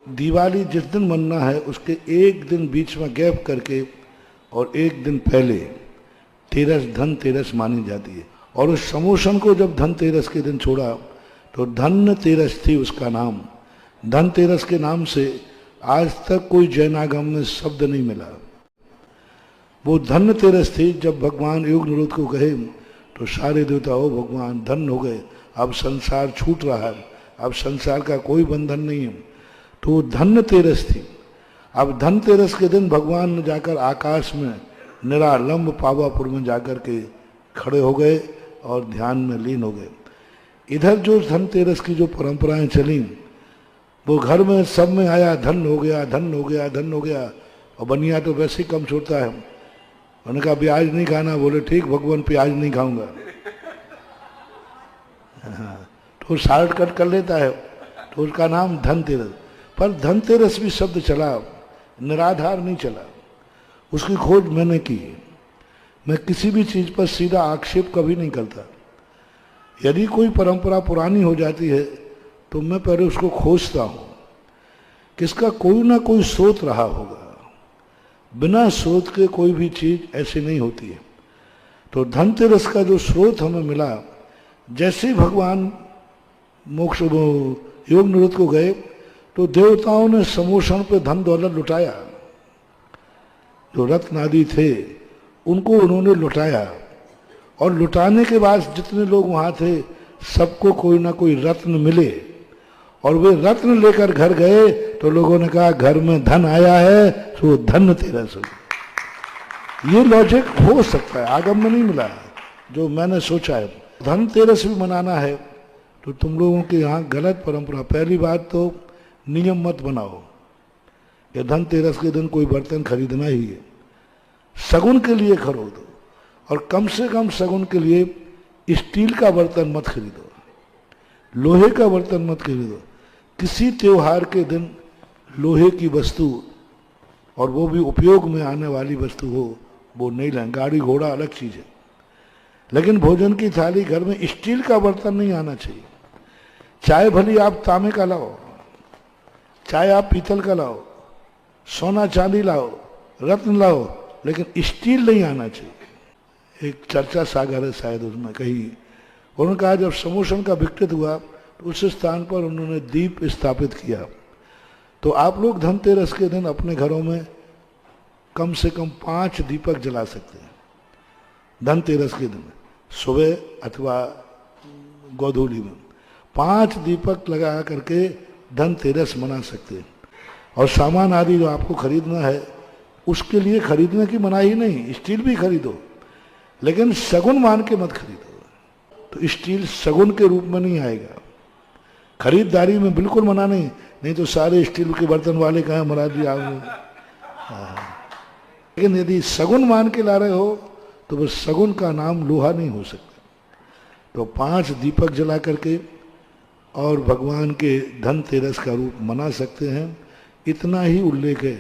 दिवाली जिस दिन मनना है उसके एक दिन बीच में गैप करके और एक दिन पहले धनतेरस मानी जाती है। और उस समोसन को जब धनतेरस के दिन छोड़ा तो धनतेरस थी उसका नाम। धनतेरस के नाम से आज तक कोई जैनागम में शब्द नहीं मिला। वो धनतेरस थी जब भगवान योग निरुद्ध को कहे तो सारे देवता हो भगवान धन हो गए, अब संसार छूट रहा है, अब संसार का कोई बंधन नहीं है। तो वो धनतेरस थी। अब धनतेरस के दिन भगवान ने जाकर आकाश में निरालंब पावापुर में जाकर के खड़े हो गए और ध्यान में लीन हो गए। इधर जो धनतेरस की जो परंपराएं चली वो घर में सब में आया, धन हो गया, धन हो गया, धन हो गया। और बनिया तो वैसे ही कम छोड़ता है। उन्होंने कहा प्याज नहीं खाना, बोले ठीक भगवान प्याज नहीं खाऊंगा। तो शॉर्ट कट कर लेता है, तो उसका नाम धनतेरस। पर धनतेरस भी शब्द चला, निराधार नहीं चला। उसकी खोज मैंने की। मैं किसी भी चीज पर सीधा आक्षेप कभी नहीं करता। यदि कोई परंपरा पुरानी हो जाती है तो मैं पहले उसको खोजता हूं कि इसका कोई ना कोई स्रोत रहा होगा। बिना स्रोत के कोई भी चीज ऐसी नहीं होती है। तो धनतेरस का जो स्रोत हमें मिला, जैसे भगवान मोक्ष योग निरुद्ध को गए तो देवताओं ने समोसन पे धन दौलत लुटाया। जो रत्न आदि थे उनको उन्होंने लुटाया। और लुटाने के बाद जितने लोग वहां थे सबको कोई ना कोई रत्न मिले। और वे रत्न लेकर घर गए तो लोगों ने कहा घर में धन आया है, तो धनतेरस हो। ये लॉजिक हो सकता है, आगम में नहीं मिला जो मैंने सोचा है। धनतेरस भी मनाना है तो तुम लोगों के यहाँ गलत परंपरा। पहली बात तो नियम मत बनाओ कि धनतेरस के दिन कोई बर्तन खरीदना ही है। शगुन के लिए खरीदो, और कम से कम शगुन के लिए स्टील का बर्तन मत खरीदो, लोहे का बर्तन मत खरीदो। किसी त्योहार के दिन लोहे की वस्तु, और वो भी उपयोग में आने वाली वस्तु हो, वो नहीं लें। गाड़ी घोड़ा अलग चीज है, लेकिन भोजन की थाली घर में स्टील का बर्तन नहीं आना चाहिए। चाय भली आप तांबे का लाओ, चाहे आप पीतल का लाओ, सोना चांदी लाओ, रत्न लाओ, लेकिन स्टील नहीं आना चाहिए। एक चर्चा सागर है शायद उसमें कही। उन्होंने कहा जब समोसन का विकृत हुआ तो उस स्थान पर उन्होंने दीप स्थापित किया। तो आप लोग धनतेरस के दिन अपने घरों में कम से कम 5 दीपक जला सकते हैं। धनतेरस के दिन सुबह अथवा गोधूली में 5 दीपक लगा करके धनतेरस मना सकते हैं। और सामान आदि जो आपको खरीदना है उसके लिए खरीदने की मनाही नहीं, स्टील भी खरीदो, लेकिन शगुन मान के मत खरीदो। तो स्टील शगुन के रूप में नहीं आएगा। खरीदारी में बिल्कुल मना नहीं, नहीं तो सारे स्टील के बर्तन वाले कहें महाराज जी आओगे। लेकिन यदि शगुन मान के ला रहे हो तो बस शगुन का नाम लोहा नहीं हो सकता। तो 5 दीपक जला करके और भगवान के धनतेरस का रूप मना सकते हैं। इतना ही उल्लेख है।